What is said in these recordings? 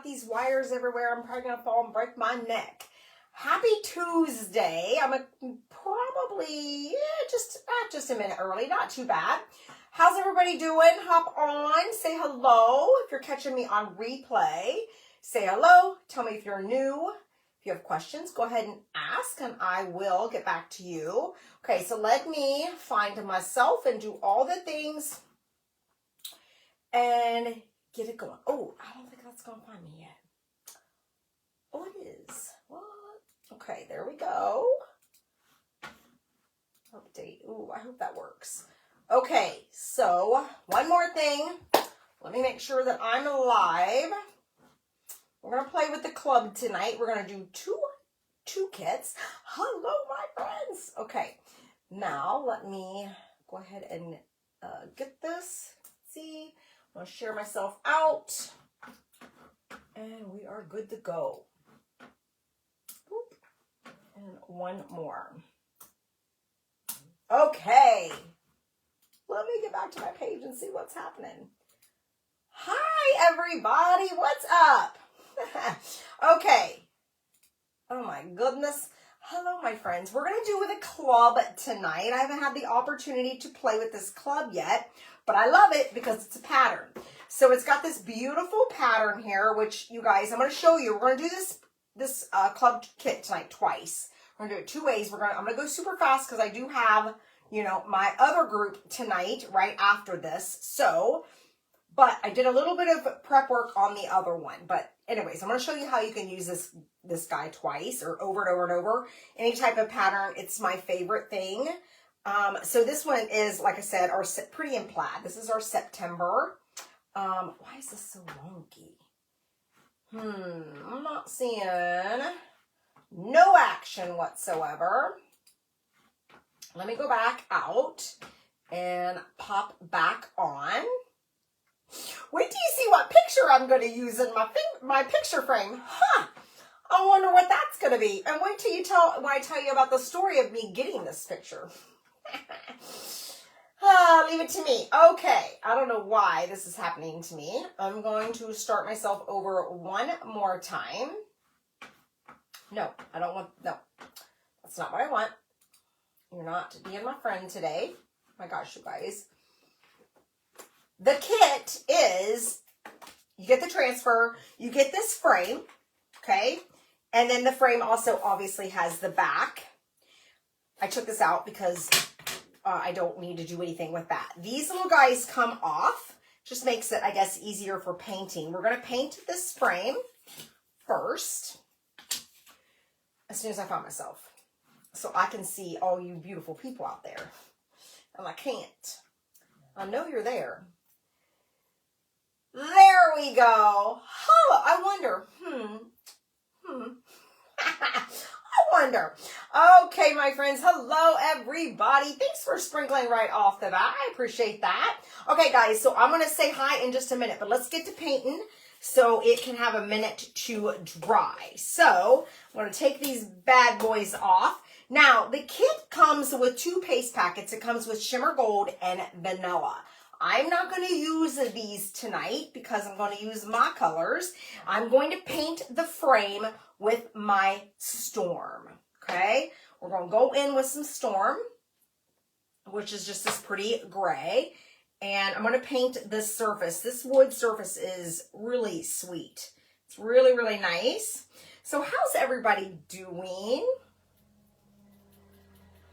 these wires everywhere. I'm probably going to fall and break my neck. Happy Tuesday. I'm probably just a minute early. Not too bad. How's everybody doing? Hop on. Say hello. If you're catching me on replay, say hello. Tell me if you're new. If you have questions, go ahead and ask, and I will get back to you. Okay, so let me find myself and do all the things and get it going. Oh, I don't think that's going to find me yet. Oh, it is. What? Okay, there we go. Update. Ooh, I hope that works. Okay, so one more thing. Let me make sure that I'm live. We're going to play with the club tonight. We're going to do two kits. Hello, my friends. Okay, now let me go ahead and get this. Let's see, I'm going to share myself out. And we are good to go. Boop. And one more. Okay. Let me get back to my page and see what's happening. Hi, everybody. What's up? Okay. Oh, my goodness. Hello, my friends. We're going to do with a club tonight. I haven't had the opportunity to play with this club yet, but I love it because it's a pattern. So it's got this beautiful pattern here, which you guys, I'm going to show you. We're going to do this club kit tonight twice. We're going to do it two ways. I'm going to go super fast because I do have, you know, my other group tonight right after this. So, but I did a little bit of prep work on the other one. But anyways, I'm going to show you how you can use this guy twice or over and over and over. Any type of pattern. It's my favorite thing. So this one is, like I said, our pretty in plaid. This is our September. Why is this so wonky? I'm not seeing no action whatsoever. Let me go back out and pop back on. Wait till you see what picture I'm going to use in my picture frame. Huh. I wonder what that's going to be. And wait till when I tell you about the story of me getting this picture. Leave it to me. Okay. I don't know why this is happening to me. I'm going to start myself over one more time. No, I don't want, no. That's not what I want. You're not being my friend today. My gosh, you guys. The kit is, you get the transfer, you get this frame, okay? And then the frame also obviously has the back. I took this out because I don't need to do anything with that. These little guys come off. Just makes it, I guess, easier for painting. We're going to paint this frame first. As soon as I find myself. So I can see all you beautiful people out there. And I can't. I know you're there. There we go. Oh, I wonder. I wonder. Okay, my friends. Hello, everybody. Thanks for sprinkling right off the bat. I appreciate that. Okay, guys. So I'm going to say hi in just a minute. But let's get to painting so it can have a minute to dry. So I'm going to take these bad boys off. Now, the kit comes with two paste packets. It comes with Shimmer Gold and Vanilla. I'm not going to use these tonight because I'm going to use my colors. I'm going to paint the frame with my Storm, okay? We're going to go in with some Storm, which is just this pretty gray. And I'm going to paint this surface. This wood surface is really sweet. It's really, really nice. So how's everybody doing?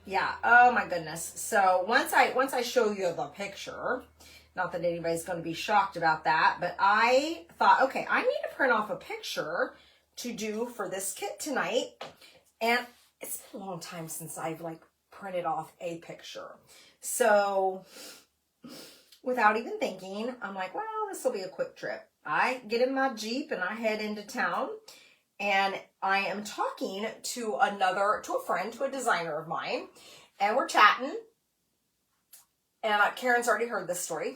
Yeah, oh my goodness. So once I show you the picture, not that anybody's going to be shocked about that, but I thought, okay, I need to print off a picture to do for this kit tonight. And it's been a long time since I've printed off a picture. So without even thinking, I'm like, well, this will be a quick trip. I get in my Jeep and I head into town. And I am talking to a friend, to a designer of mine, and we're chatting. And Karen's already heard this story.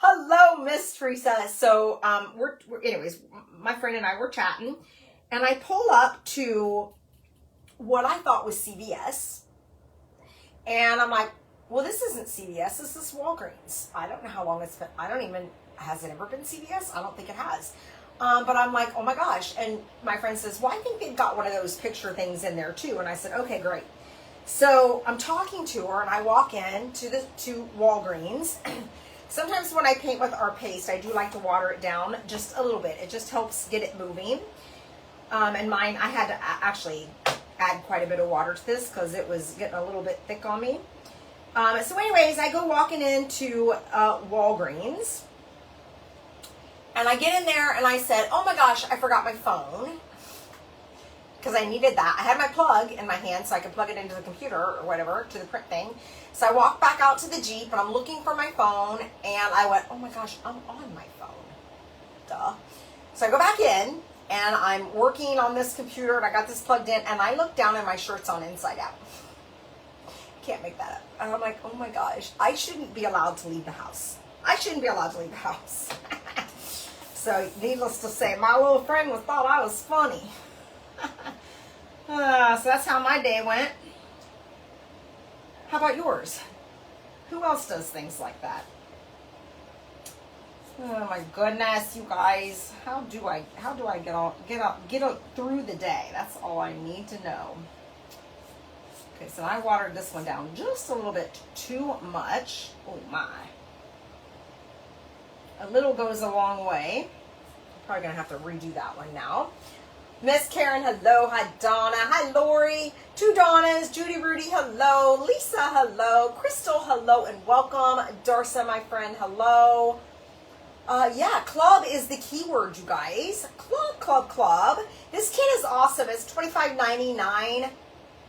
Hello, Miss Teresa. So, anyways, my friend and I were chatting, and I pull up to what I thought was CVS, and I'm like, well, this isn't CVS, this is Walgreens. I don't know how long it's been. Has it ever been CVS? I don't think it has. But I'm like, oh my gosh. And my friend says, well, I think they've got one of those picture things in there too. And I said, okay, great. So I'm talking to her and I walk in to Walgreens. Sometimes when I paint with our paste, I do like to water it down just a little bit. It just helps get it moving. And mine, I had to actually add quite a bit of water to this because it was getting a little bit thick on me. So anyways, I go walking into Walgreens. And I get in there and I said, oh my gosh, I forgot my phone. Because I needed that. I had my plug in my hand so I could plug it into the computer or whatever, to the print thing. So I walked back out to the Jeep and I'm looking for my phone. And I went, oh my gosh, I'm on my phone. Duh. So I go back in and I'm working on this computer and I got this plugged in. And I look down and my shirt's on inside out. Can't make that up. And I'm like, oh my gosh, I shouldn't be allowed to leave the house. I shouldn't be allowed to leave the house. So needless to say, my little friend thought I was funny. So that's how my day went. How about yours? Who else does things like that? Oh my goodness, you guys. How do I get up through the day? That's all I need to know. Okay, so I watered this one down just a little bit too much. Oh my. A little goes a long way. I'm probably going to have to redo that one now. Miss Karen, hello. Hi, Donna. Hi, Lori. Two Donnas. Judy, Rudy, hello. Lisa, hello. Crystal, hello, and welcome. Darsa, my friend, hello. Yeah, club is the keyword, you guys. Club. This kit is awesome. It's $25.99.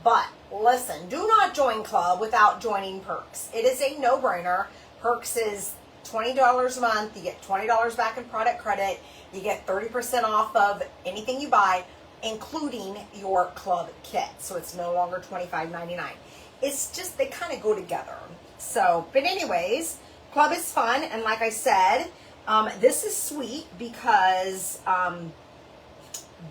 But listen, do not join club without joining Perks. It is a no-brainer. Perks is $20 a month. You get $20 back in product credit. You get 30% off of anything you buy, including your club kit. So it's no longer $25.99. It's just, they kind of go together. So, but anyways, club is fun. And like I said, this is sweet because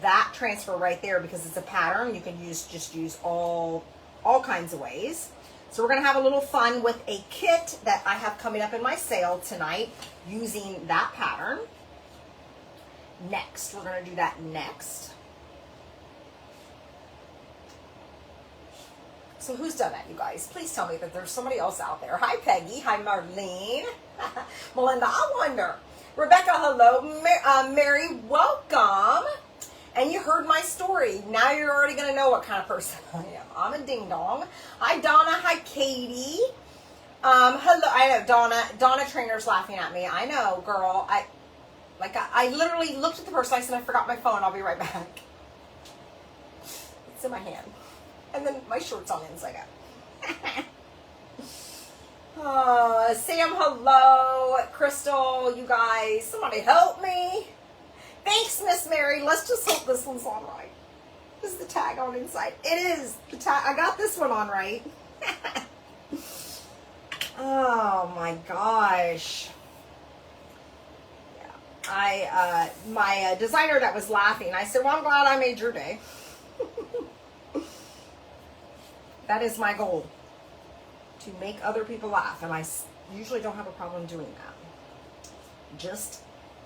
that transfer right there, because it's a pattern, you can just use all kinds of ways. So we're going to have a little fun with a kit that I have coming up in my sale tonight using that pattern. Next, we're going to do that next. So who's done that, you guys? Please tell me that there's somebody else out there. Hi, Peggy. Hi, Marlene. Melinda, I wonder. Rebecca, hello. Mary, welcome. And you heard my story. Now you're already going to know what kind of person I am. I'm a ding-dong. Hi, Donna. Hi, Katie. Hello. I know, Donna. Donna Trainer's laughing at me. I know, girl. I literally looked at the person. I said, I forgot my phone. I'll be right back. It's in my hand. And then my short's on inside out. Sam, hello. Crystal, you guys. Somebody help me. Thanks, Miss Mary. Let's just hope this one's on right. Is the tag on inside? It is. The tag. I got this one on right. Oh my gosh. Yeah. My designer that was laughing, I said, well, I'm glad I made your day. That is my goal. To make other people laugh. And I usually don't have a problem doing that. Just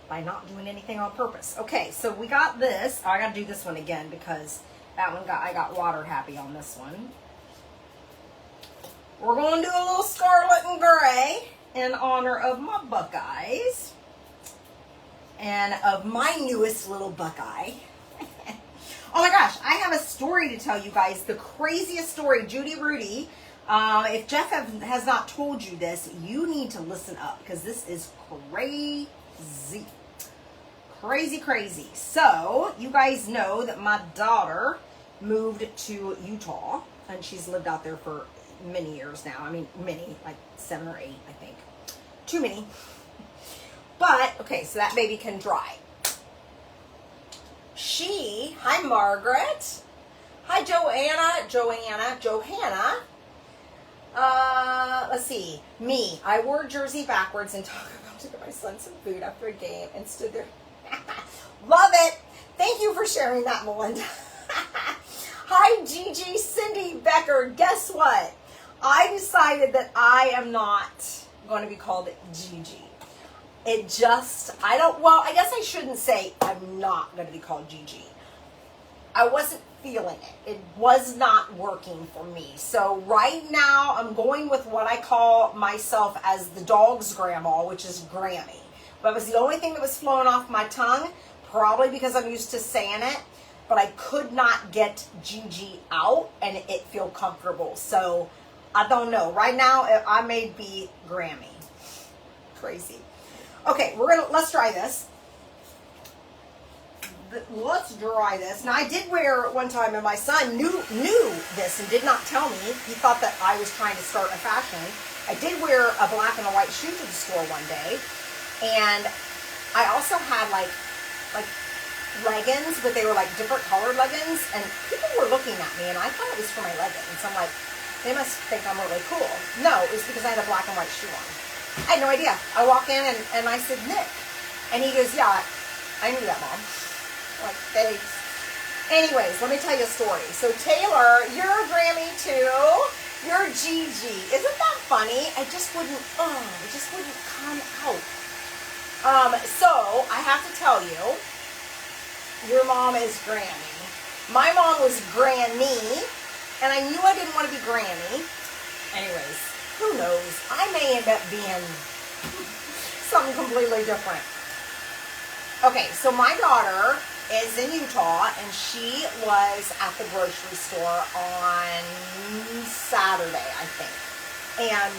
by not doing anything on purpose. Okay, so we got this. Oh, I got to do this one again because that one I got water happy on this one. We're going to do a little scarlet and gray in honor of my Buckeyes and of my newest little Buckeye. Oh my gosh, I have a story to tell you guys. The craziest story, Judy Rudy. If Jeff has not told you this, you need to listen up because this is crazy. Crazy. So, you guys know that my daughter moved to Utah, and she's lived out there for many years now. I mean, many, like 7 or 8, I think. Too many. But, okay, so that baby can dry. Hi Margaret. Hi Johanna. Let's see. Me. I wore jersey backwards and talked about to get my son some food after a game and stood there. Love it. Thank you for sharing that, Melinda. Hi, Gigi. Cindy Becker. Guess what? I decided that I am not going to be called Gigi. it just, I guess I shouldn't say I'm not going to be called Gigi. I wasn't feeling it. It was not working for me. So right now I'm going with what I call myself as the dog's grandma, which is Grammy. That was the only thing that was flowing off my tongue, probably because I'm used to saying it, but I could not get Gigi out and it feel comfortable. So I don't know. Right now I may be Grammy. Crazy. Okay, let's try this. Let's dry this. Now I did wear it one time and my son knew this and did not tell me. He thought that I was trying to start a fashion. I did wear a black and a white shoe to the store one day. And I also had like leggings, but they were like different colored leggings. And people were looking at me and I thought it was for my leggings. I'm like, they must think I'm really cool. No, it was because I had a black and white shoe on. I had no idea. I walk in and I said, Nick. And he goes, yeah, I knew that, Mom. Like, thanks. Anyways, let me tell you a story. So Taylor, you're a Grammy too. You're Gigi. Isn't that funny? It just wouldn't come out. So I have to tell you, your mom is Grammy. My mom was Granny, and I knew I didn't want to be Granny. Anyways, who knows? I may end up being something completely different. Okay, so my daughter is in Utah, and she was at the grocery store on Saturday, I think. And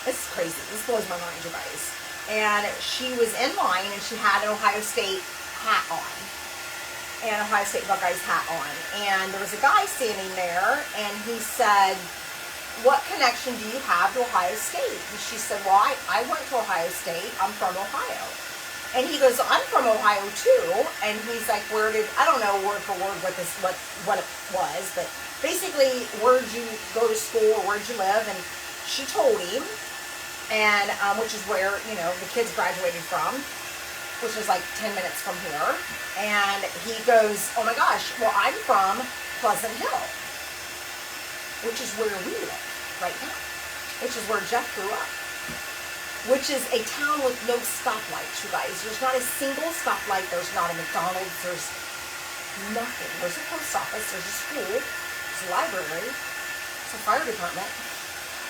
this is crazy. This blows my mind, you guys. And she was in line, and she had an Ohio State hat on. An Ohio State Buckeyes hat on. And there was a guy standing there, and he said, what connection do you have to Ohio State? And she said, well, I went to Ohio State. I'm from Ohio. And he goes, I'm from Ohio too. And he's like, I don't know word for word what it was, but basically, where'd you go to school or where'd you live? And she told him, and which is where, the kids graduated from, which is like 10 minutes from here. And he goes, oh my gosh, well, I'm from Pleasant Hill, which is where we live right now, which is where Jeff grew up. Which is a town with no stoplights, you guys. There's not a single stoplight. There's not a McDonald's. There's nothing. There's a post office. There's a school. There's a library. There's a fire department.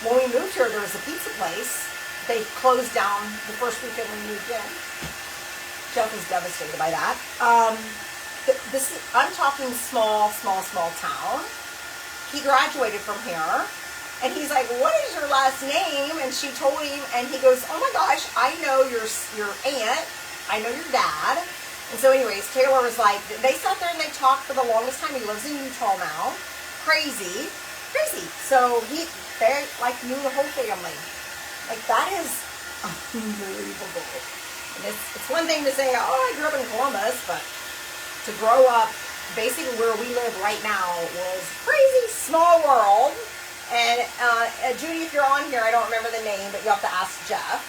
When we moved here, there was a pizza place. They closed down the first weekend we moved in. Jeff was devastated by that. I'm talking small town. He graduated from here. And he's like, what is your last name? And she told him, and he goes, oh my gosh, I know your aunt. I know your dad. And so anyways, Taylor was like, they sat there and they talked for the longest time. He lives in Utah now. Crazy. So they knew the whole family. Like, that is unbelievable. And it's one thing to say, oh, I grew up in Columbus, but to grow up basically where we live right now was crazy small world. And Judy, if you're on here, I don't remember the name, but you have to ask Jeff.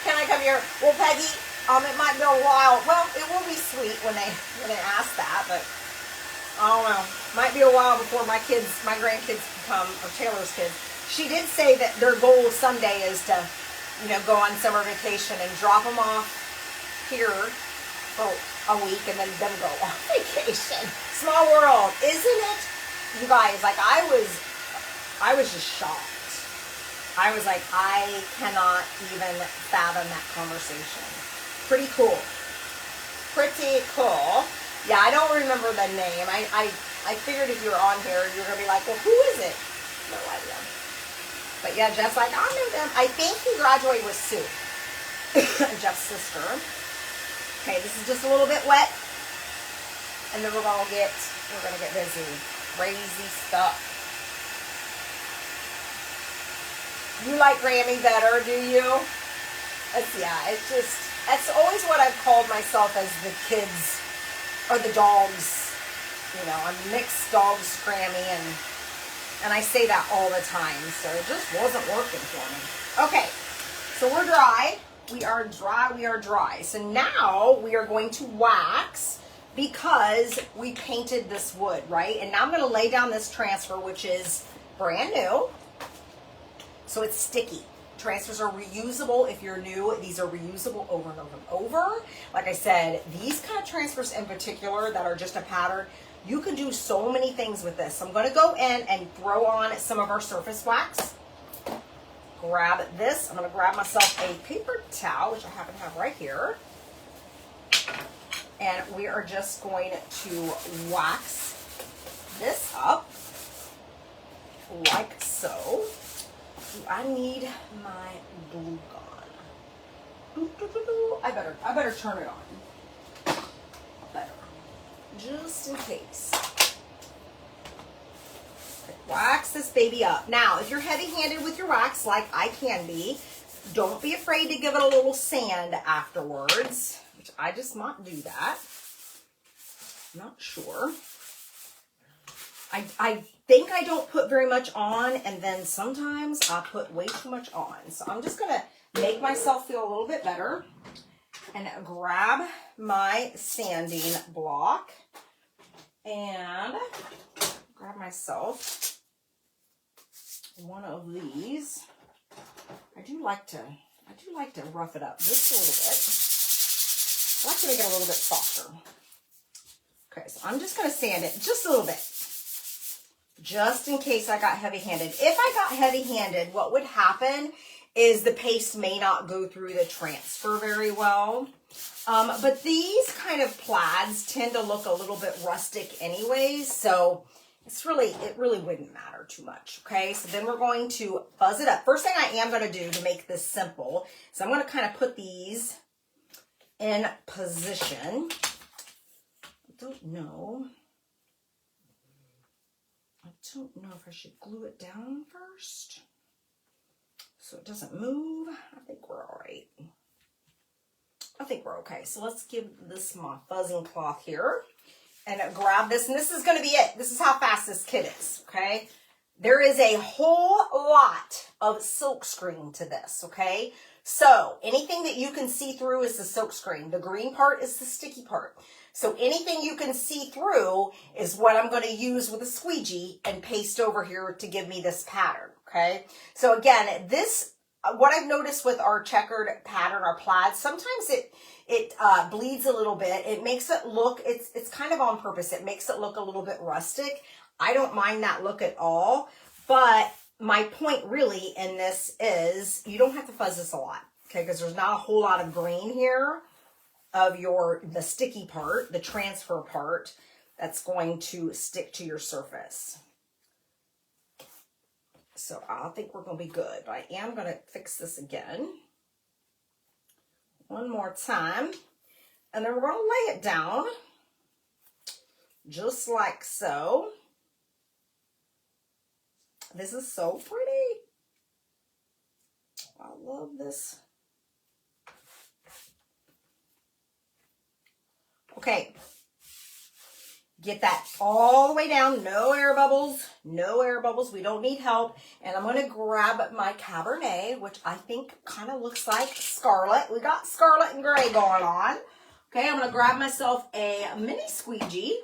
Can I come here? Well, Peggy, it might be a while. Well, it will be sweet when they ask that, but I don't know. Might be a while before my grandkids come, or Taylor's kids. She did say that their goal someday is to, go on summer vacation and drop them off here for a week and then them go on vacation. Small world, isn't it? You guys, like, I was just shocked. I was like, I cannot even fathom that conversation. Pretty cool. Yeah, I don't remember the name. I figured if you were on here, you were going to be like, well, who is it? No idea. But yeah, Jeff's like, I know them. I think he graduated with Sue, Jeff's sister. Okay, this is just a little bit wet. And then we're going to get busy. Crazy stuff. You like Grammy better, do you? That's always what I've called myself as the kids, or the dogs. I'm mixed dogs Grammy, and I say that all the time, so it just wasn't working for me. Okay, so we're dry. We are dry. So now we are going to wax, because we painted this wood, right? And now I'm going to lay down this transfer, which is brand new. So it's sticky. Transfers are reusable. If you're new, these are reusable over and over and over. Like I said, these kind of transfers in particular that are just a pattern, you can do so many things with this. So I'm going to go in and throw on some of our surface wax. Grab this. I'm going to grab myself a paper towel, which I happen to have right here. And we are just going to wax this up like so. I need my glue gun. I better turn it on. Better. Just in case. Okay, wax this baby up. Now, if you're heavy-handed with your wax, like I can be, don't be afraid to give it a little sand afterwards, which I just might do that. Not sure. I think I don't put very much on, and then sometimes I put way too much on. So I'm just going to make myself feel a little bit better and grab my sanding block and grab myself one of these. I do like to rough it up just a little bit. I like to make it a little bit softer. Okay, so I'm just going to sand it just a little bit, just in case I got heavy-handed. If I got heavy-handed, what would happen is the paste may not go through the transfer very well. But these kind of plaids tend to look a little bit rustic anyways, so it really wouldn't matter too much, okay? So then we're going to fuzz it up. First thing I am going to do to make this simple is I'm going to kind of put these in position. I don't know if I should glue it down first so it doesn't move. I think we're all right. I think we're okay. So let's give this my fuzzing cloth here and grab this. And this is going to be it. This is how fast this kit is, okay? There is a whole lot of silk screen to this, okay? So anything that you can see through is the silk screen. The green part is the sticky part. So anything you can see through is what I'm going to use with a squeegee and paste over here to give me this pattern, okay? So again, this, what I've noticed with our checkered pattern, our plaid, sometimes it bleeds a little bit. It makes it look, it's kind of on purpose. It makes it look a little bit rustic. I don't mind that look at all, but my point really in this is you don't have to fuzz this a lot, okay? Because there's not a whole lot of green here of the sticky part, the transfer part, that's going to stick to your surface. So I think we're going to be good, but I am going to fix this again. One more time. And then we're going to lay it down just like so. This is so pretty. I love this. Okay, get that all the way down. No air bubbles, no air bubbles. We don't need help. And I'm going to grab my Cabernet, which I think kind of looks like scarlet. We got scarlet and gray going on. Okay, I'm going to grab myself a mini squeegee.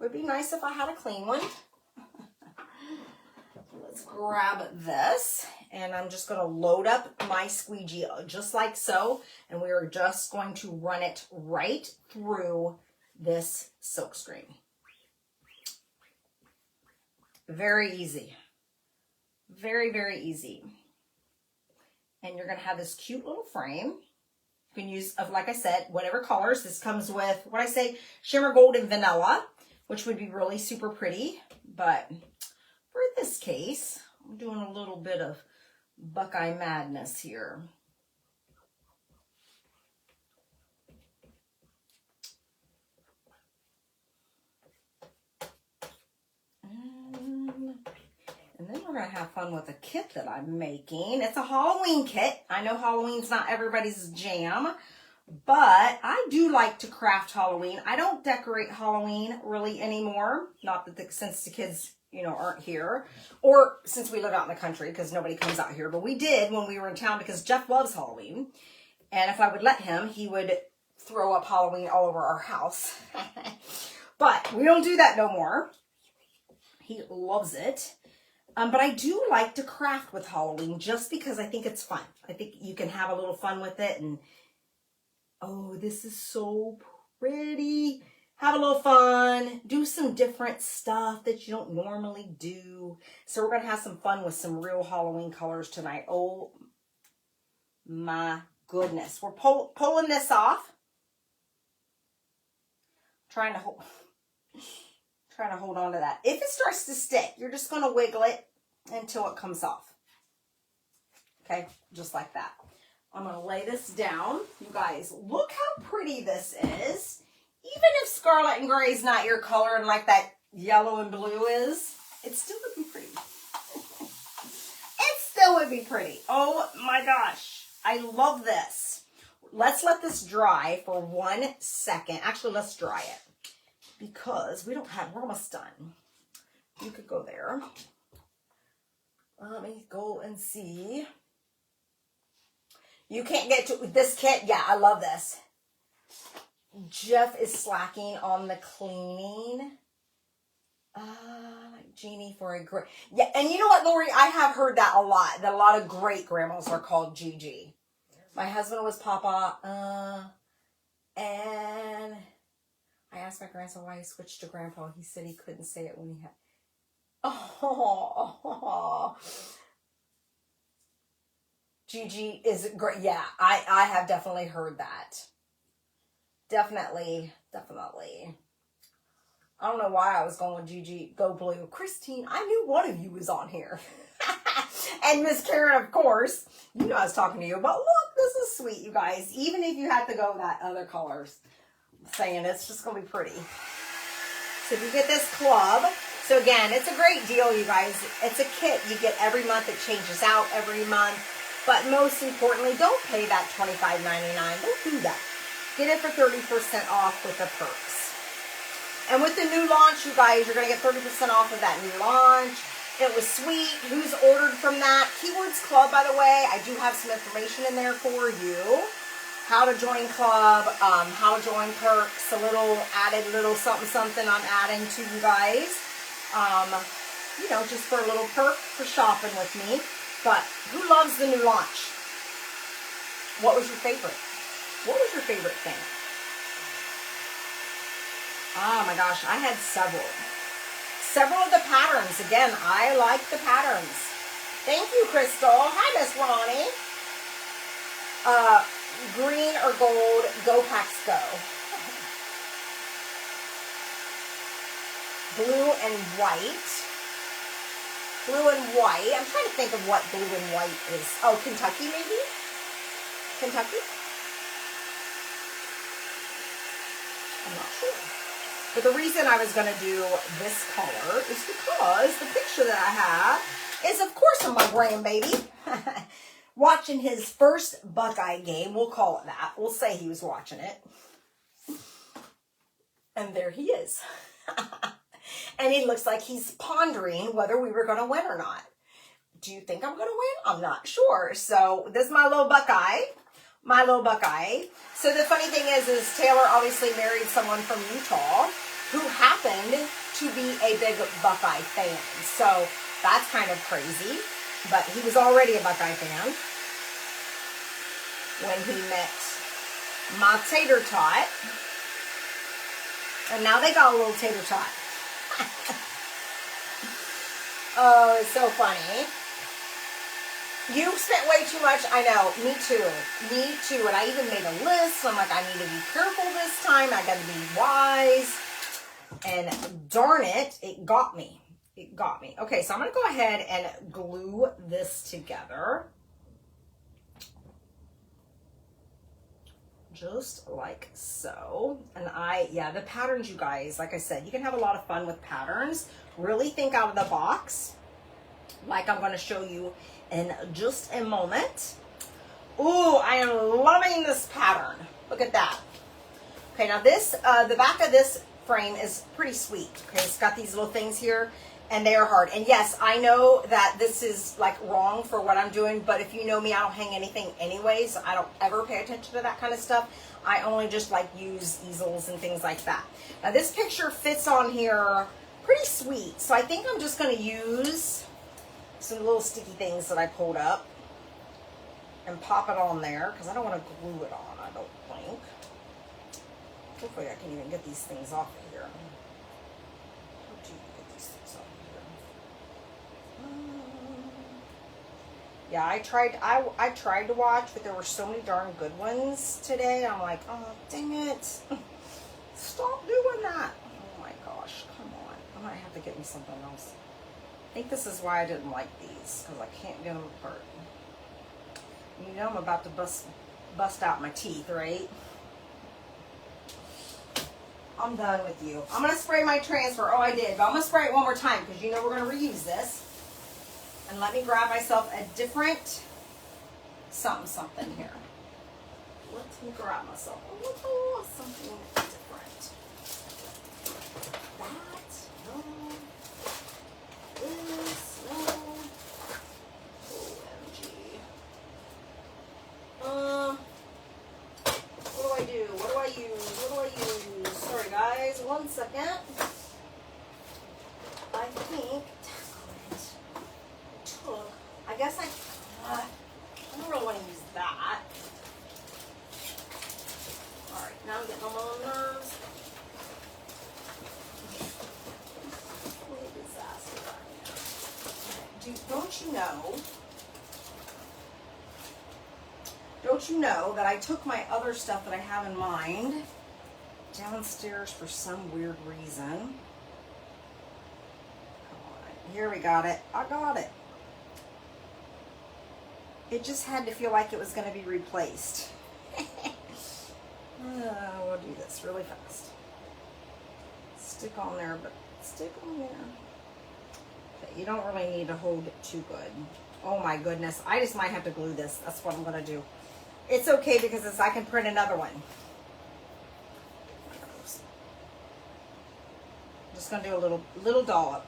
Would be nice if I had a clean one. Let's grab this, and I'm just going to load up my squeegee just like so, and we are just going to run it right through this silk screen. Very easy. Very, very easy. And you're going to have this cute little frame. You can use, like I said, whatever colors. This comes with, what I say, shimmer gold and vanilla, which would be really super pretty, but for this case, I'm doing a little bit of Buckeye madness here. And then we're going to have fun with a kit that I'm making. It's a Halloween kit. I know Halloween's not everybody's jam, but I do like to craft Halloween. I don't decorate Halloween really anymore. Not that since the kids, you know, aren't here, or since we live out in the country because nobody comes out here, but we did when we were in town because Jeff loves Halloween. And if I would let him, he would throw up Halloween all over our house. But we don't do that no more. He loves it. But I do like to craft with Halloween just because I think it's fun. I think you can have a little fun with it. And oh, this is so pretty. Have a little fun. Do some different stuff that you don't normally do. So we're going to have some fun with some real Halloween colors tonight. Oh my goodness. We're pulling this off. Trying to hold on to that. If it starts to stick, you're just going to wiggle it until it comes off. Okay, just like that. I'm going to lay this down. You guys, look how pretty this is. Even if scarlet and gray is not your color and like that yellow and blue is, it still would be pretty. It still would be pretty. Oh my gosh. I love this. Let's let this dry for 1 second. Actually, let's dry it because we're almost done. You could go there. Let me go and see. You can't get to this kit. Yeah, I love this. Jeff is slacking on the cleaning. Jeannie for a great. Yeah, and you know what, Lori? I have heard that a lot. That a lot of great grandmas are called Gigi. My husband was Papa. And I asked my grandson why he switched to Grandpa. He said he couldn't say it when he had. Oh. Gigi is great. Yeah, I have definitely heard that. Definitely. I don't know why I was going with Gigi, go blue. Christine, I knew one of you was on here. And Miss Karen, of course. You know I was talking to you, but look, this is sweet, you guys. Even if you had to go that other colors, I'm saying it's just going to be pretty. So if you get this club, so again, it's a great deal, you guys. It's a kit you get every month. It changes out every month. But most importantly, don't pay that $25.99. Don't do that. Get it for 30% off with the perks. And with the new launch, you guys, you're going to get 30% off of that new launch. It was sweet. Who's ordered from that? Keywords Club, by the way. I do have some information in there for you. How to join club, how to join perks, a little added little something I'm adding to you guys. You know, just for a little perk for shopping with me. But who loves the new launch? What was your favorite? What was your favorite thing? Oh my gosh, I had several. Several of the patterns. Again, I like the patterns. Thank you, Crystal. Hi, Miss Ronnie. Green or gold, go packs go. Blue and white. Blue and white. I'm trying to think of what blue and white is. Oh, Kentucky maybe? Kentucky? I'm not sure. But the reason I was going to do this color is because the picture that I have is, of course, of my grandbaby. Watching his first Buckeye game. We'll call it that. We'll say he was watching it. And there he is. And he looks like he's pondering whether we were going to win or not. Do you think I'm going to win? I'm not sure. So this is my little Buckeye. My little Buckeye. So the funny thing is Taylor obviously married someone from Utah who happened to be a big Buckeye fan. So that's kind of crazy. But he was already a Buckeye fan when he met my tater tot. And now they got a little tater tot. Oh, it's so funny. You spent way too much. I know. Me too. Me too. And I even made a list. I'm like, I need to be careful this time. I got to be wise. And darn it, it got me. It got me. Okay, so I'm going to go ahead and glue this together. Just like so. And the patterns, you guys, like I said, you can have a lot of fun with patterns. Really think out of the box, like I'm going to show you in just a moment. Ooh, I am loving this pattern. Look at that. Okay, now this, the back of this frame is pretty sweet. Okay, it's got these little things here, and they are hard. And yes, I know that this is like wrong for what I'm doing, but if you know me, I don't hang anything anyways. I don't ever pay attention to that kind of stuff. I only just like use easels and things like that. Now this picture fits on here pretty sweet. So I think I'm just going to use some little sticky things that I pulled up and pop it on there because I don't want to glue it on, I don't think. Hopefully I can even get these things off of here. How do you get these things off of here? Yeah, I tried to watch, but there were so many darn good ones today. I'm like, oh, dang it. Stop doing that. Oh my gosh, come on. I might have to get me something else. I think this is why I didn't like these, because I can't get them apart. You know I'm about to bust out my teeth, right? I'm done with you. I'm going to spray my transfer. Oh, I did. But I'm going to spray it one more time because you know we're going to reuse this. And let me grab myself a different something here. Let me grab myself a little something different. That, no. This, no. OMG. What do I do? What do I use? What do I use? Sorry guys, 1 second. I think, I guess I don't really want to use that. Alright, now I'm getting on my own nerves. What a disaster right here. Don't you know that I took my other stuff that I have in mind downstairs for some weird reason. Come on, here we got it. I got it. It just had to feel like it was going to be replaced. We'll do this really fast. Stick on there, but stick on there. Okay, you don't really need to hold it too good. Oh my goodness. I just might have to glue this. That's what I'm going to do. It's okay because I can print another one. I'm just going to do a little dollop.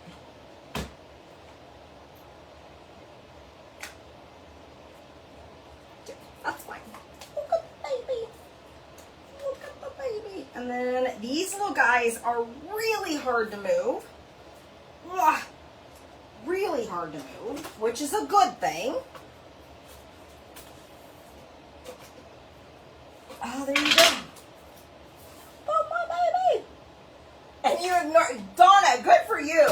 That's fine. Look at the baby. Look at the baby. And then these little guys are really hard to move. Ugh. Really hard to move, which is a good thing. Oh, there you go. Oh, my baby. And you ignore, Donna, good for you.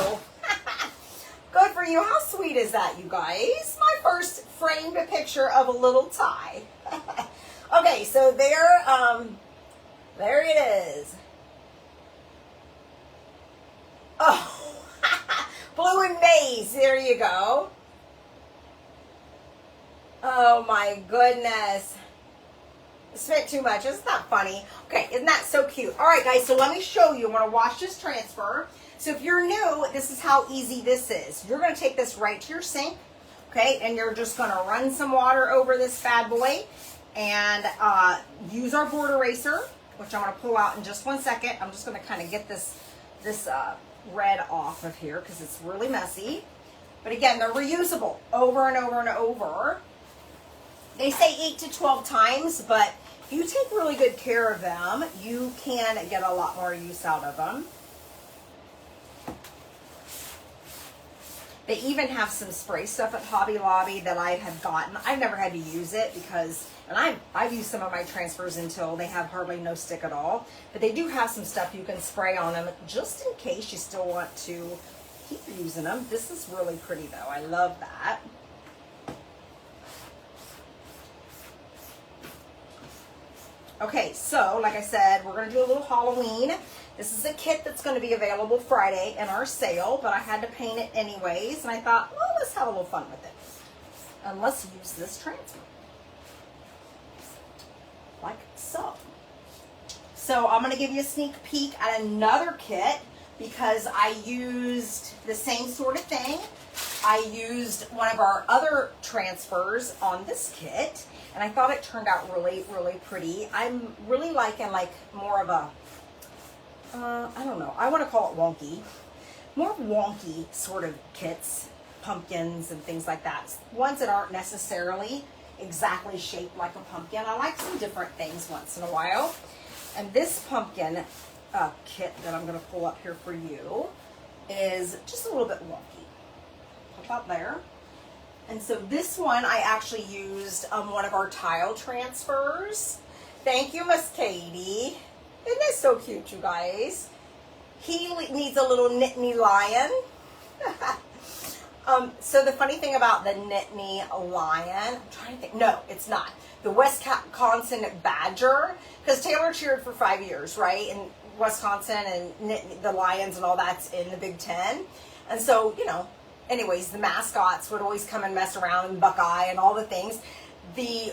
Good for you. How sweet is that, you guys? My first framed picture of a little tie. Okay, so there it is. Oh, blue and maize. There you go. Oh my goodness. Spent too much. Isn't that funny? Okay, isn't that so cute? All right, guys, so let me show you. I'm going to watch this transfer. So if you're new, this is how easy this is. You're going to take this right to your sink, okay, and you're just going to run some water over this bad boy and use our board eraser, which I'm going to pull out in just 1 second. I'm just going to kind of get this red off of here because it's really messy. But again, they're reusable over and over and over. They say 8 to 12 times, but if you take really good care of them, you can get a lot more use out of them. They even have some spray stuff at Hobby Lobby that I have gotten. I've never had to use it because, and I've used some of my transfers until they have hardly no stick at all. But they do have some stuff you can spray on them just in case you still want to keep using them. This is really pretty though. I love that. Okay, so like I said, we're going to do a little Halloween. This is a kit that's going to be available Friday in our sale, but I had to paint it anyways, and I thought, well, let's have a little fun with it. And let's use this transfer. Like so. So I'm going to give you a sneak peek at another kit because I used the same sort of thing. I used one of our other transfers on this kit, and I thought it turned out really, really pretty. I'm really liking like more of a, I don't know, I want to call it wonky. More wonky sort of kits, pumpkins and things like that. Ones that aren't necessarily exactly shaped like a pumpkin. I like some different things once in a while. And this pumpkin kit that I'm going to pull up here for you is just a little bit wonky. Pop up there. And so this one, I actually used one of our tile transfers. Thank you, Miss Katie. Isn't this so cute, you guys? He needs a little Nittany lion. So the funny thing about the Nittany lion, I'm trying to think, no, it's not. The Wisconsin Badger, because Taylor cheered for 5 years, right? In Wisconsin, and the Lions and all that's in the Big Ten. And so, you know, anyways, the mascots would always come and mess around, and Buckeye and all the things. The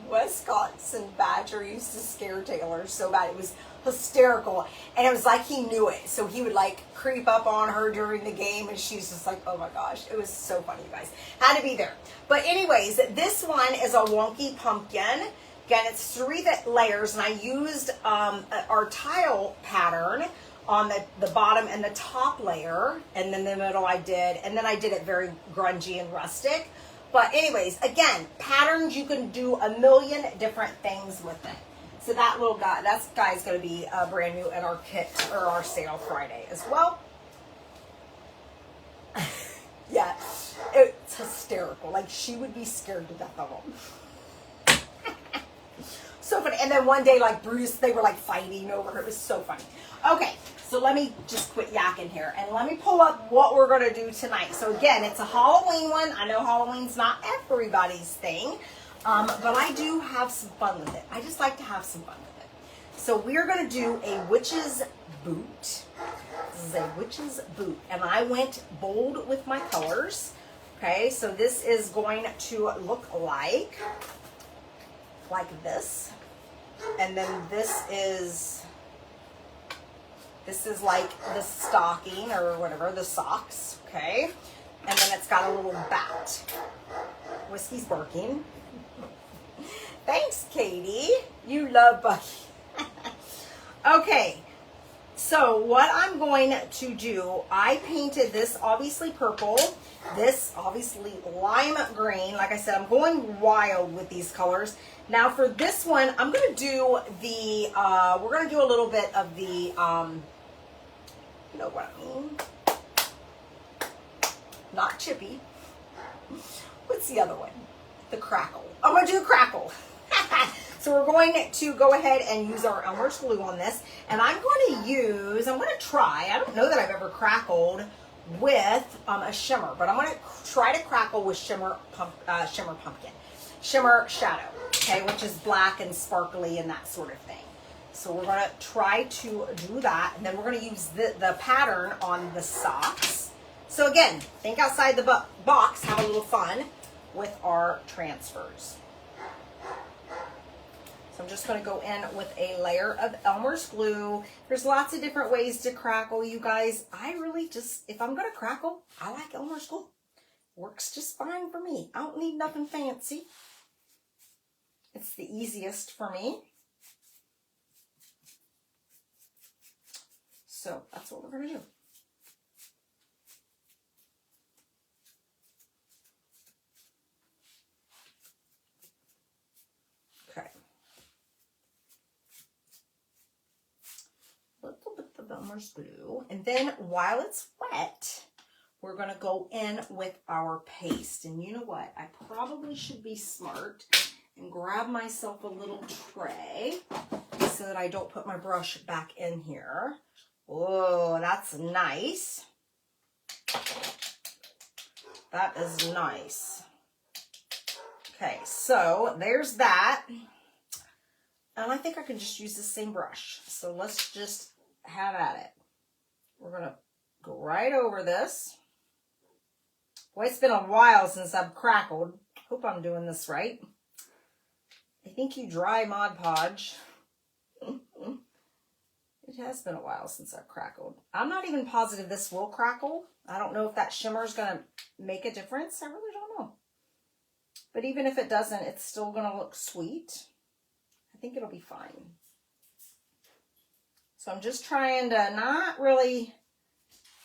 Wisconsin Badger used to scare Taylor so bad. It was hysterical. And it was like he knew it. So he would like creep up on her during the game, and she's just like, oh my gosh. It was so funny, you guys. Had to be there. But anyways, this one is a wonky pumpkin. Again, it's 3 layers, and I used our tile pattern on the bottom and the top layer, and then the middle I did, and then I did it very grungy and rustic. But anyways, again, patterns, you can do a million different things with it. So that little guy, that guy's going to be brand new at our kit or our sale Friday as well. Yeah, it's hysterical. Like, she would be scared to death of him. So funny. And then one day, like, Bruce, they were like fighting over her. It was so funny. Okay, so let me just quit yakking here, and let me pull up what we're going to do tonight. So again, it's a Halloween one. I know Halloween's not everybody's thing, but I do have some fun with it. I just like to have some fun with it. So we're going to do a witch's boot. This is a witch's boot, and I went bold with my colors. Okay, so this is going to look like this, and then this is like the stocking or whatever, the socks, okay? And then it's got a little bat. Whiskey's barking. Thanks, Katie. You love Bucky. Okay, so what I'm going to do, I painted this obviously purple, this obviously lime green. Like I said, I'm going wild with these colors. Now for this one, I'm going to do the, we're going to do a little bit of the, you know what I mean? Not chippy. What's the other one? The crackle. I'm going to do the crackle. So we're going to go ahead and use our Elmer's glue on this. And I'm going to try, I don't know that I've ever crackled with a shimmer, but I'm going to try to crackle with shimmer shadow, okay, which is black and sparkly and that sort of thing. So we're going to try to do that, and then we're going to use the pattern on the socks. So again, think outside the box, have a little fun with our transfers. So I'm just going to go in with a layer of Elmer's glue. There's lots of different ways to crackle, you guys. I really just, if I'm going to crackle, I like Elmer's glue. Works just fine for me. I don't need nothing fancy. It's the easiest for me. So that's what we're going to do. Okay. A little bit of Elmer's glue. And then while it's wet, we're going to go in with our paste. And you know what? I probably should be smart and grab myself a little tray so that I don't put my brush back in here. Oh, that's nice. That is nice. Okay, so there's that. And I think I can just use the same brush. So let's just have at it. We're going to go right over this. Boy, it's been a while since I've crackled. Hope I'm doing this right. I think you dry Mod Podge. It has been a while since I've crackled. I'm not even positive this will crackle. I don't know if that shimmer is going to make a difference. I really don't know. But even if it doesn't, it's still going to look sweet. I think it'll be fine. So I'm just trying to not really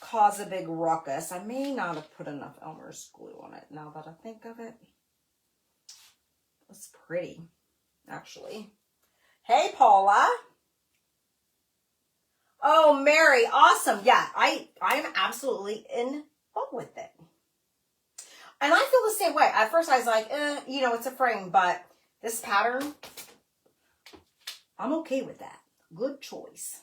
cause a big ruckus. I may not have put enough Elmer's glue on it now that I think of it. It's pretty, actually. Hey, Paula. Oh, Mary, awesome. Yeah, I'm absolutely in love with it. And I feel the same way. At first I was like, you know, it's a frame, but this pattern, I'm okay with that. Good choice.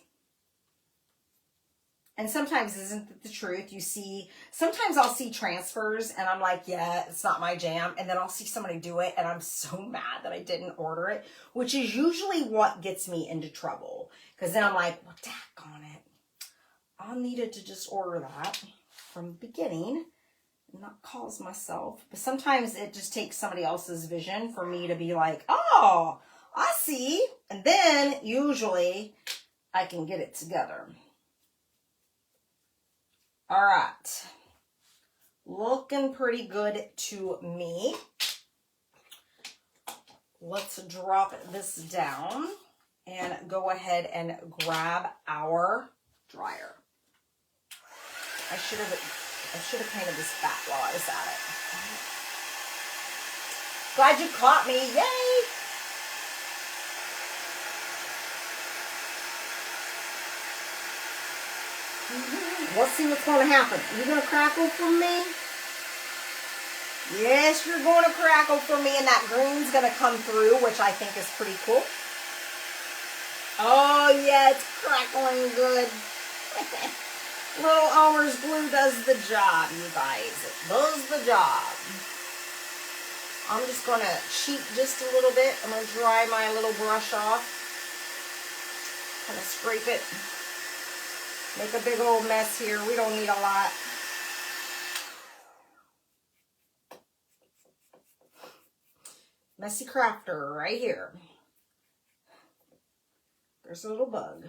And sometimes isn't it the truth? You see, sometimes I'll see transfers and I'm like, yeah, it's not my jam. And then I'll see somebody do it and I'm so mad that I didn't order it, which is usually what gets me into trouble. Because then I'm like, well, daggone it. I needed to just order that from the beginning and not cause myself. But sometimes it just takes somebody else's vision for me to be like, oh, I see. And then usually I can get it together. All right. Looking pretty good to me. Let's drop this down and go ahead and grab our dryer. I should have painted this back while I was at it. Glad you caught me. Yay! Let's see what's going to happen. You going to crackle for me? Yes, you're going to crackle for me, and that green's going to come through, which I think is pretty cool. Oh, yeah, it's crackling good. Little Elmer's glue does the job, you guys. It does the job. I'm just going to cheat just a little bit. I'm going to dry my little brush off. Kind of scrape it. Make a big old mess here. We don't need a lot. Messy crafter right here. There's a little bug.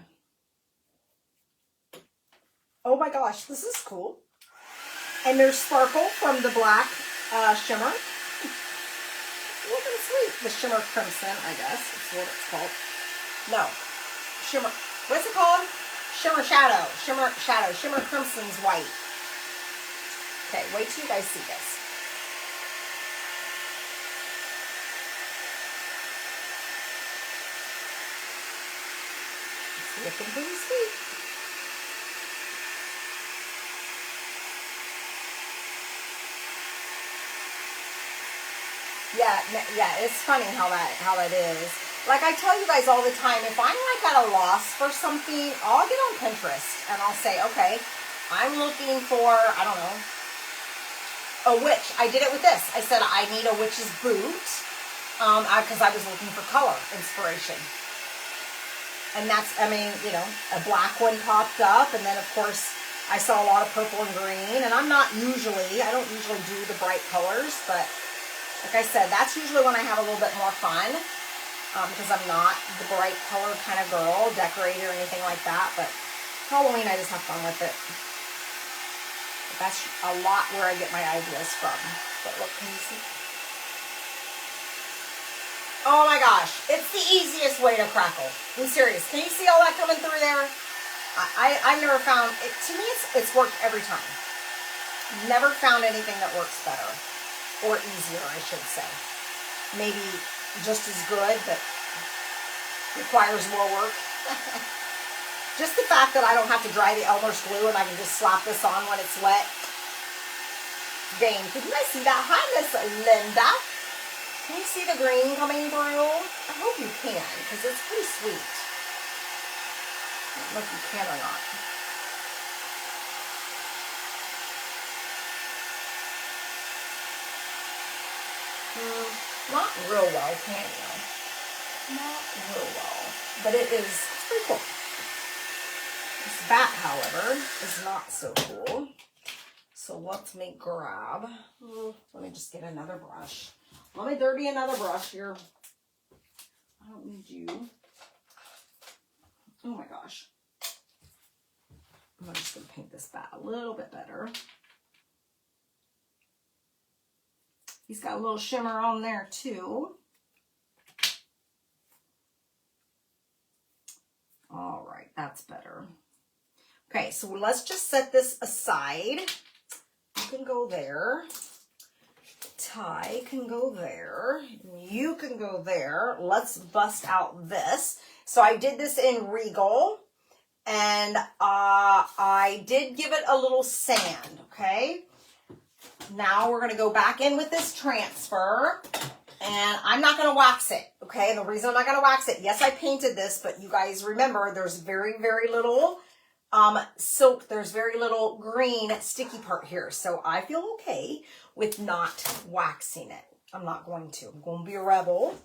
Oh my gosh, this is cool. And there's sparkle from the black shimmer. Looking sweet. The shimmer crimson, I guess. That's what it's called. No. Shimmer. What's it called? Shimmer shadow. Shimmer shadow. Shimmer crimson's white. Okay, wait till you guys see this. It's looking pretty sweet. Yeah, it's funny how that is. Like I tell you guys all the time, if I'm like at a loss for something, I'll get on Pinterest and I'll say, okay, I'm looking for, I don't know, a witch. I did it with this. I said I need a witch's boot because I was looking for color inspiration. And that's, I mean, you know, a black one popped up, and then of course I saw a lot of purple and green, and I don't usually do the bright colors, but like I said, that's usually when I have a little bit more fun, because I'm not the bright color kind of girl, decorator or anything like that, but Halloween I just have fun with it. But that's a lot where I get my ideas from. But look, can you see? Oh my gosh, it's the easiest way to crackle. I'm serious. Can you see all that coming through there? I've never found, to me it's worked every time. Never found anything that works better. Or easier, I should say. Maybe just as good, but requires more work. Just the fact that I don't have to dry the Elmer's glue and I can just slap this on when it's wet. Game. Can you guys see that? Hi, Miss Linda. Can you see the green coming through? I hope you can, because it's pretty sweet. I don't know if you can or not. Not real well, can you? Not real well. But it's pretty cool. This bat, however, is not so cool. So let me grab, let me just get another brush. Let me dirty another brush here. I don't need you. Oh my gosh. I'm just going to paint this bat a little bit better. He's got a little shimmer on there too. All right, that's better. Okay, so let's just set this aside. You can go there. Ty can go there. You can go there. Let's bust out this. So I did this in Regal, and I did give it a little sand, okay? Now we're gonna go back in with this transfer, and I'm not gonna wax it, okay? And the reason I'm not gonna wax it, yes, I painted this, but you guys remember there's very, very little silk, there's very little green sticky part here. So I feel okay with not waxing it. I'm not going to. I'm going to be a rebel,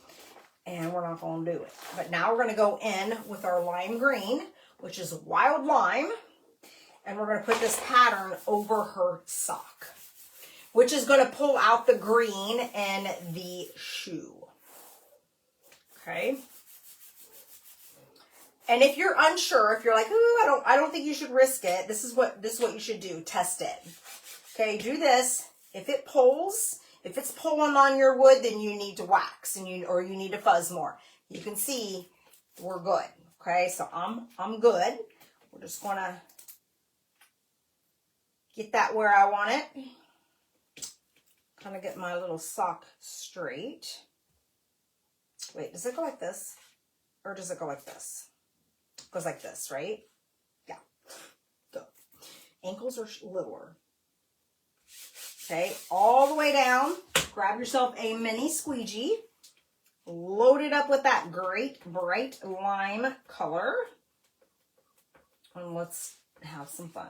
and we're not going to do it. But now we're going to go in with our lime green, which is wild lime, and we're going to put this pattern over her sock, which is going to pull out the green in the shoe. Okay. And if you're unsure, if you're like, ooh, I don't think you should risk it, this is what you should do. Test it. Okay, do this. If it pulls, if it's pulling on your wood, then you need to wax or you need to fuzz more. You can see we're good. Okay, so I'm good. We're just gonna get that where I want it. Kind of get my little sock straight. Wait, does it go like this? Or does it go like this? It goes like this, right? Yeah. Go. Ankles are littler. Okay, all the way down. Grab yourself a mini squeegee. Load it up with that great bright lime color. And let's have some fun.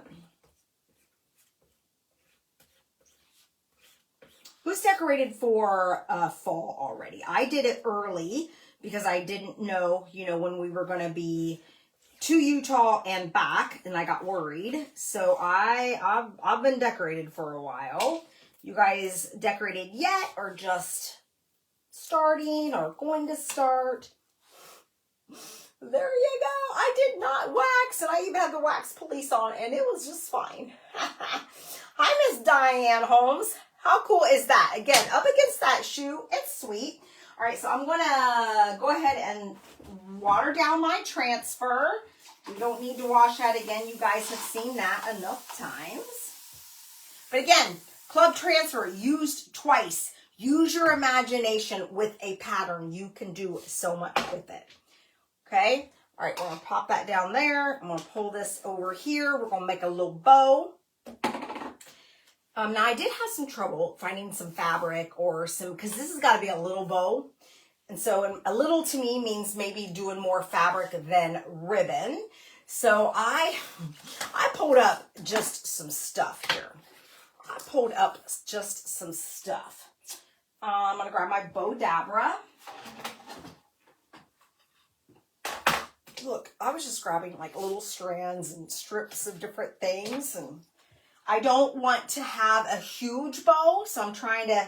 Who's decorated for fall already? I did it early because I didn't know, when we were going to be to Utah and back, and I got worried. So I've been decorated for a while. You guys decorated yet, or just starting or going to start? There you go. I did not wax, and I even had the wax police on, and it was just fine. Hi, Miss Diane Holmes. How cool is that? Again, up against that shoe. It's sweet. All right, so I'm going to go ahead and water down my transfer. We don't need to wash that again. You guys have seen that enough times. But again, club transfer used twice. Use your imagination with a pattern. You can do so much with it. Okay? All right, we're going to pop that down there. I'm going to pull this over here. We're going to make a little bow. Now I did have some trouble finding some fabric or because this has got to be a little bow. And so a little to me means maybe doing more fabric than ribbon. So I pulled up just some stuff here. I pulled up just some stuff. I'm going to grab my Bodabra. Look, I was just grabbing like little strands and strips of different things, and I don't want to have a huge bow, so I'm trying to,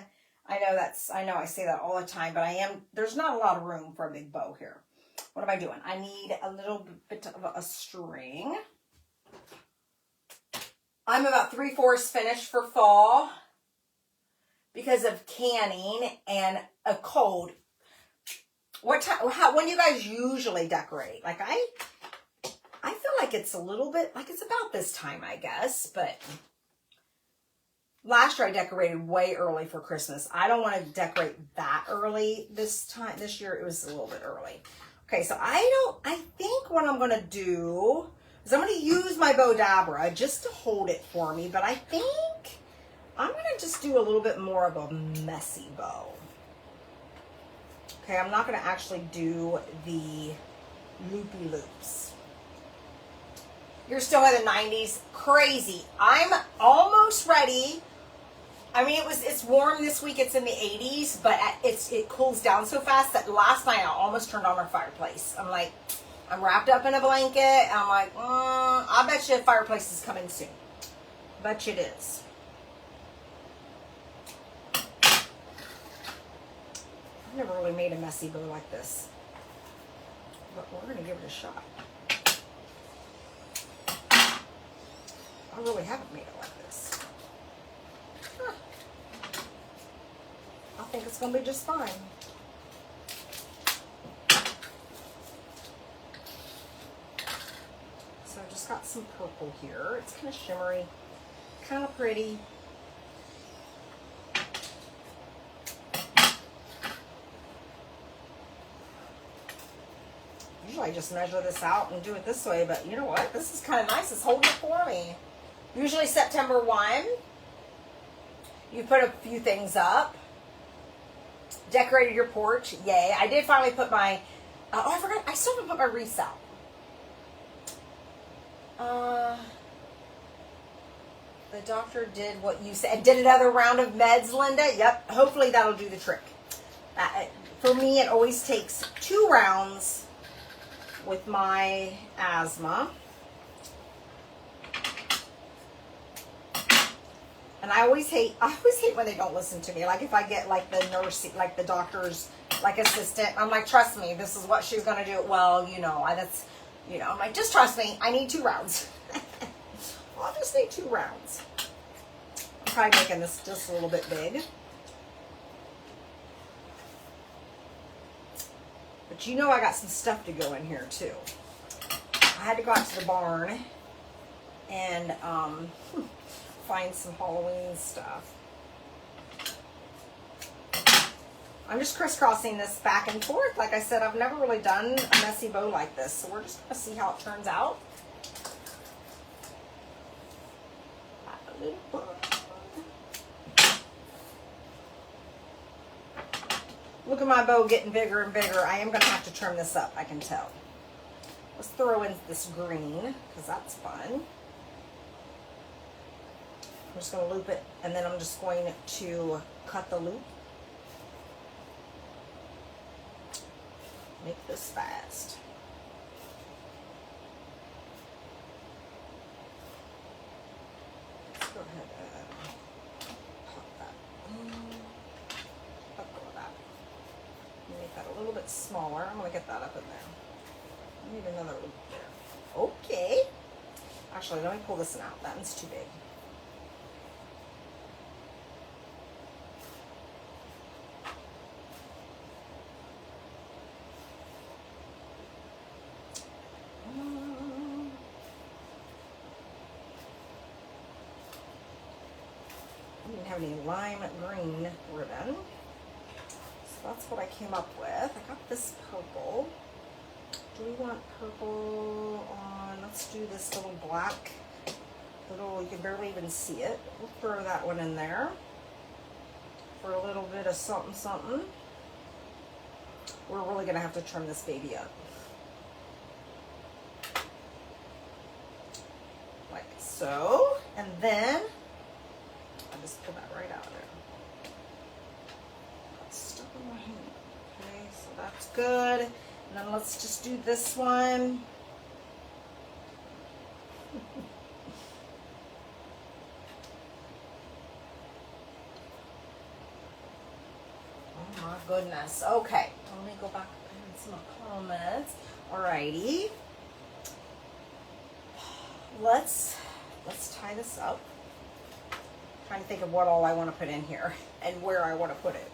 I know I say that all the time, but there's not a lot of room for a big bow here. What am I doing? I need a little bit of a string. I'm about 3/4 finished for fall because of canning and a cold. When do you guys usually decorate? Like I feel like it's a little bit, like it's about this time, I guess, but last year I decorated way early for Christmas. I don't want to decorate that early this year it was a little bit early. Okay, so I think what I'm going to do is I'm going to use my Bodabra just to hold it for me, but I think I'm going to just do a little bit more of a messy bow. Okay, I'm not going to actually do the loopy loops. You're still in the 90s. Crazy. I'm almost ready. I mean, it's warm this week. It's in the 80s, but it cools down so fast that last night I almost turned on our fireplace. I'm like, I'm wrapped up in a blanket. And I'm like, I bet you the fireplace is coming soon. Bet you it is. I've never really made a messy bow like this, but we're going to give it a shot. I really haven't made it like this. Huh. I think it's going to be just fine. So I just got some purple here. It's kind of shimmery, kind of pretty. Usually I just measure this out and do it this way, but you know what? This is kind of nice. It's holding it for me. Usually September 1. You put a few things up. Decorated your porch. Yay. I did finally put my... oh, I forgot. I still haven't put my wreaths out. The doctor did what you said. Did another round of meds, Linda? Yep. Hopefully that'll do the trick. For me, it always takes 2 rounds with my asthma. And I always hate when they don't listen to me. Like if I get like the nurse, like the doctor's like assistant, I'm like, trust me, this is what she's gonna do. Well, you know, I'm like, just trust me. I need 2 rounds. I'll just need 2 rounds. I'm probably making this just a little bit big. But you know I got some stuff to go in here too. I had to go out to the barn and find some Halloween stuff. I'm just crisscrossing this back and forth. Like I said, I've never really done a messy bow like this, so we're just gonna see how it turns out. Look at my bow getting bigger and bigger. I am gonna have to trim this up, I can tell. Let's throw in this green, because that's fun. I'm just going to loop it, and then I'm just going to cut the loop. Make this fast. Let's go ahead and pop that. Let go of that. Make that a little bit smaller. I'm going to get that up in there. I need another loop there. Okay. Actually, let me pull this one out. That one's too big. I didn't have any lime green ribbon. So that's what I came up with. I got this purple. Do we want purple on, let's do this little black, you can barely even see it. We'll throw that one in there for a little bit of something, something. We're really gonna have to trim this baby up. Like so, and then, I just pull that right out of there. Got stuck in my hand. Okay, so that's good. And then let's just do this one. Oh my goodness. Okay, let me go back and some comments. Alrighty. Let's tie this up. I'm trying to think of what all I want to put in here and where I want to put it.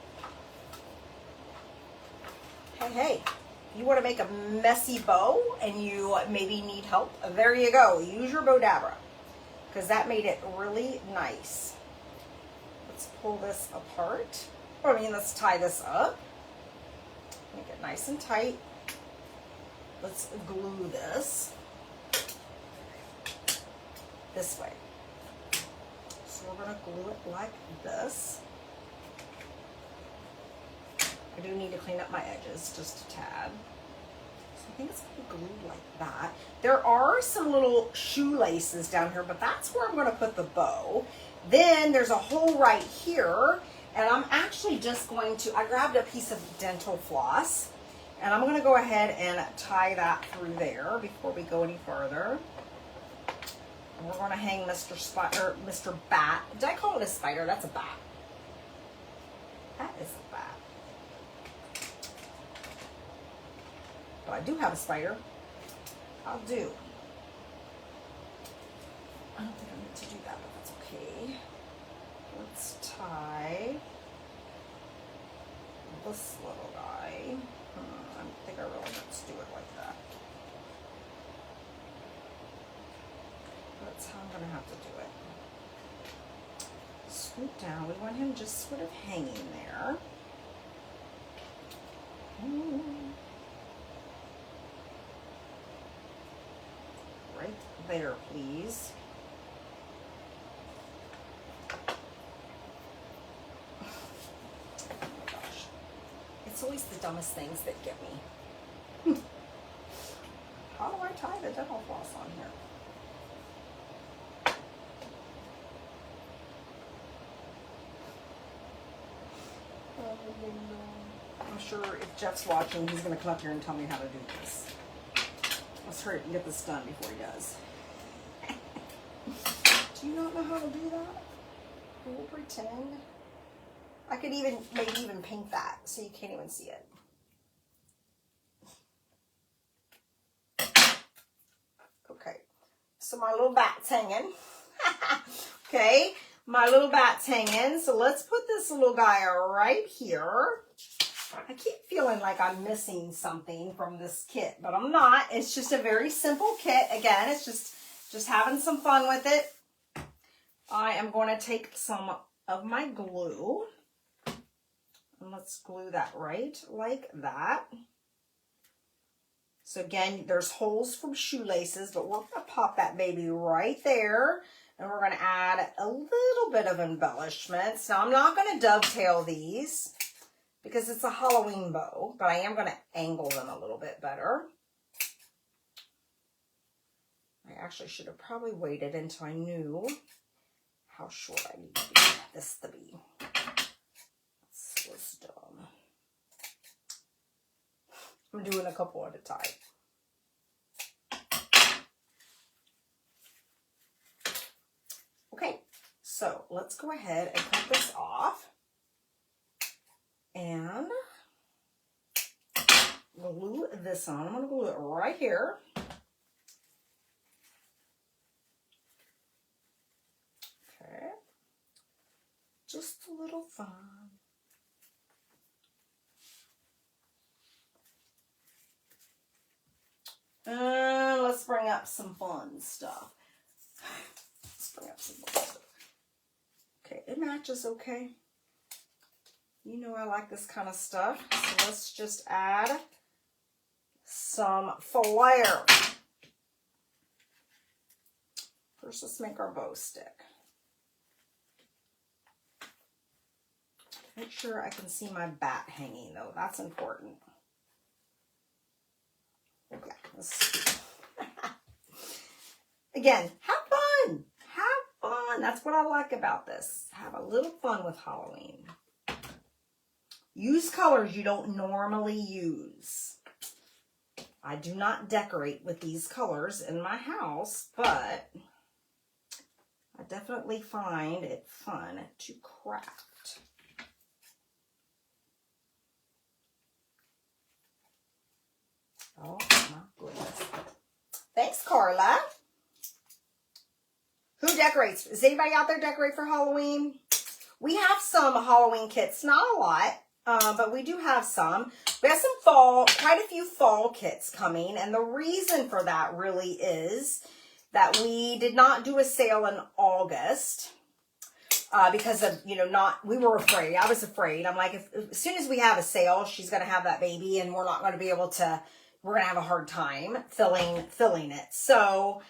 Hey. You want to make a messy bow and you maybe need help, there you go. Use your Bowdabra because that made it really nice. Let's pull this apart. Let's tie this up. Make it nice and tight. Let's glue this way. So we're going to glue it like this. I do need to clean up my edges just a tad. So I think it's going to be glued like that. There are some little shoelaces down here, but that's where I'm going to put the bow. Then there's a hole right here, and I'm actually just going to, I grabbed a piece of dental floss, and I'm going to go ahead and tie that through there before we go any further. And we're going to hang Mr. Bat. Did I call it a spider? That's a bat. That is a bat. But I do have a spider. I'll do. I don't think I need to do that, but that's okay. Let's tie this little guy. I don't think I really want to do it like that. That's how I'm going to have to do it. Swoop down. We want him just sort of hanging there. Right there, please. It's always the dumbest things that get me. How do I tie the dental floss on here? I'm sure if Jeff's watching, he's going to come up here and tell me how to do this. Let's hurry up and get this done before he does. Do you not know how to do that? We'll pretend. I could even, maybe even paint that so you can't even see it. Okay, so my little bat's hanging. Okay, my little bat's hanging. So let's put this little guy right here. I keep feeling like I'm missing something from this kit, but I'm not. It's just a very simple kit. Again, it's just having some fun with it. I am going to take some of my glue, and let's glue that right like that. So again, there's holes from shoelaces, but we're going to pop that baby right there, and we're going to add a little bit of embellishments. Now, I'm not going to dovetail these because it's a Halloween bow, but I am going to angle them a little bit better. I actually should have probably waited until I knew how short I need this to be. This was dumb. I'm doing a couple at a time. Okay, so let's go ahead and cut this off. And glue this on. I'm going to glue it right here. Okay. Just a little fun. Let's bring up some fun stuff. Let's bring up some fun stuff. Okay, it matches okay. You know I like this kind of stuff. So let's just add some flair. First, let's make our bow stick. Make sure I can see my bat hanging though. That's important. Yeah, let's again, have fun. Have fun. That's what I like about this. Have a little fun with Halloween. Use colors you don't normally use. I do not decorate with these colors in my house, but I definitely find it fun to craft. Oh my goodness. Thanks, Carla. Who decorates? Does anybody out there decorate for Halloween? We have some Halloween kits, not a lot. But we do have some. We have some fall, quite a few fall kits coming. And the reason for that really is that we did not do a sale in August because of, you know, we were afraid. I was afraid. I'm like, as soon as we have a sale, she's going to have that baby and we're not going to be able to, we're going to have a hard time filling it. So,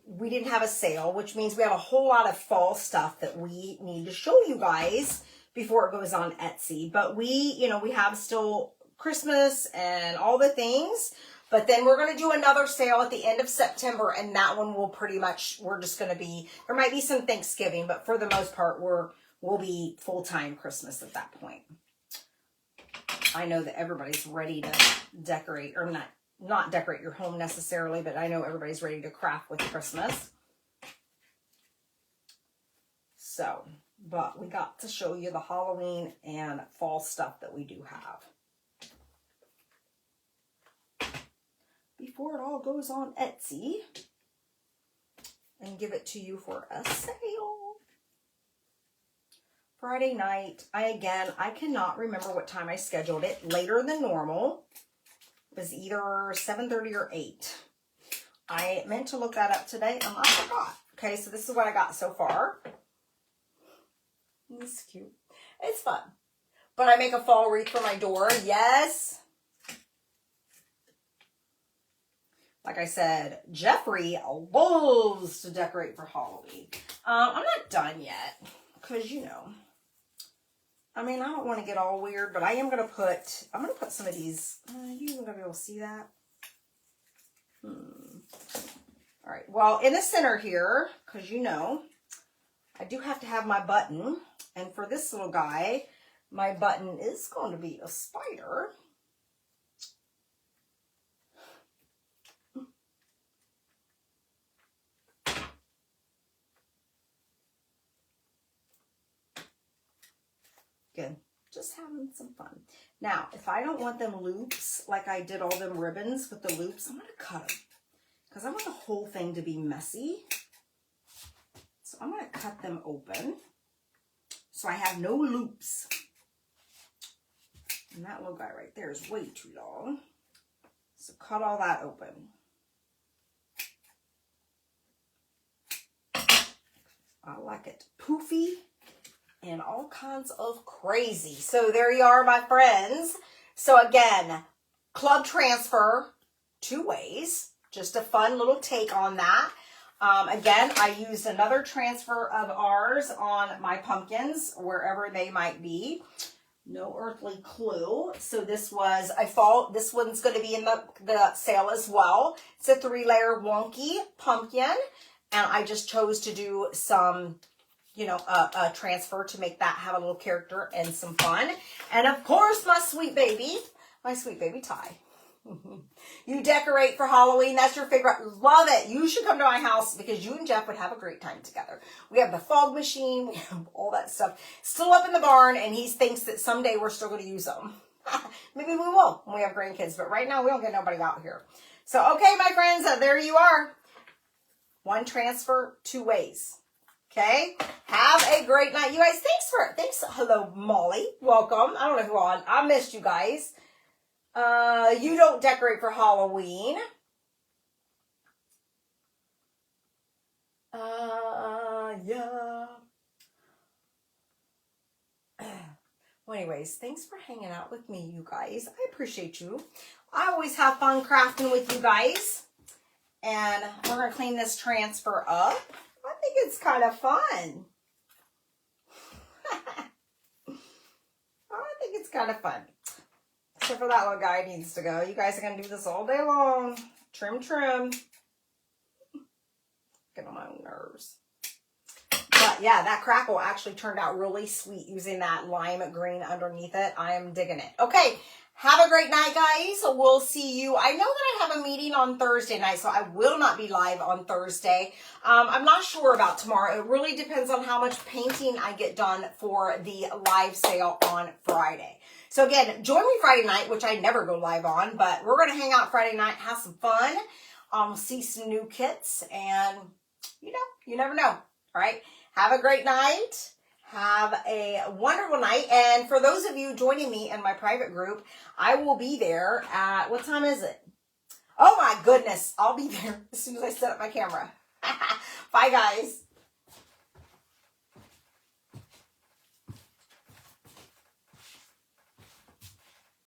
we didn't have a sale, which means we have a whole lot of fall stuff that we need to show you guys before it goes on Etsy. But we, you know, we have still Christmas and all the things, but then we're going to do another sale at the end of September, and that one will pretty much, we're just going to be, there might be some Thanksgiving, but for the most part, we'll be full-time Christmas at that point. I know that everybody's ready to decorate, or not decorate your home necessarily, but I know everybody's ready to craft with Christmas. So, but we got to show you the Halloween and fall stuff that we do have before it all goes on Etsy and give it to you for a sale. Friday night, I cannot remember what time I scheduled it. Later than normal. It was either 7:30 or 8. I meant to look that up today and I forgot. Okay, so this is what I got so far. This is cute. It's fun. But I make a fall wreath for my door. Yes. Like I said, Jeffrey loves to decorate for Halloween. I'm not done yet. Because, you know, I mean, I don't want to get all weird, but I am going to put, I'm going to put some of these, you even going to be able to see that? All right, well, in the center here, because you know, I do have to have my button. And for this little guy, my button is going to be a spider. Good. Just having some fun. Now, if I don't want them loops, like I did all them ribbons with the loops, I'm going to cut them. Because I want the whole thing to be messy. So I'm going to cut them open. So I have no loops. And that little guy right there is way too long. So cut all that open. I like it poofy and all kinds of crazy. So there you are, my friends. So again, club transfer 2 ways. Just a fun little take on that. Again, I used another transfer of ours on my pumpkins, wherever they might be. No earthly clue. So this was a fall. This one's going to be in the sale as well. It's a 3-layer wonky pumpkin. And I just chose to do some, you know, a transfer to make that have a little character and some fun. And of course, my sweet baby Ty. You decorate for Halloween. That's your favorite. Love it. You should come to my house because you and Jeff would have a great time together. We have the fog machine. We have all that stuff still up in the barn, and he thinks that someday we're still going to use them. Maybe we will when we have grandkids, but right now we don't get nobody out here. So, okay, my friends, there you are. 1 transfer, 2 ways. Okay? Have a great night. You guys, thanks. Hello, Molly. Welcome. I don't know who on. I missed you guys. You don't decorate for Halloween. Yeah. Well, anyways, thanks for hanging out with me, you guys. I appreciate you. I always have fun crafting with you guys. And we're going to clean this transfer up. I think it's kind of fun. I think it's kind of fun. Except for that little guy needs to go. You guys are going to do this all day long. Trim. Get on my own nerves. But yeah, that crackle actually turned out really sweet using that lime green underneath it. I am digging it. Okay. Have a great night, guys. We'll see you. I know that I have a meeting on Thursday night, so I will not be live on Thursday. I'm not sure about tomorrow. It really depends on how much painting I get done for the live sale on Friday. So again, join me Friday night, which I never go live on, but we're going to hang out Friday night, have some fun, see some new kits, and you know, you never know. All right. Have a great night. Have a wonderful night. And for those of you joining me in my private group, I will be there at, what time is it? Oh my goodness. I'll be there as soon as I set up my camera. Bye, guys.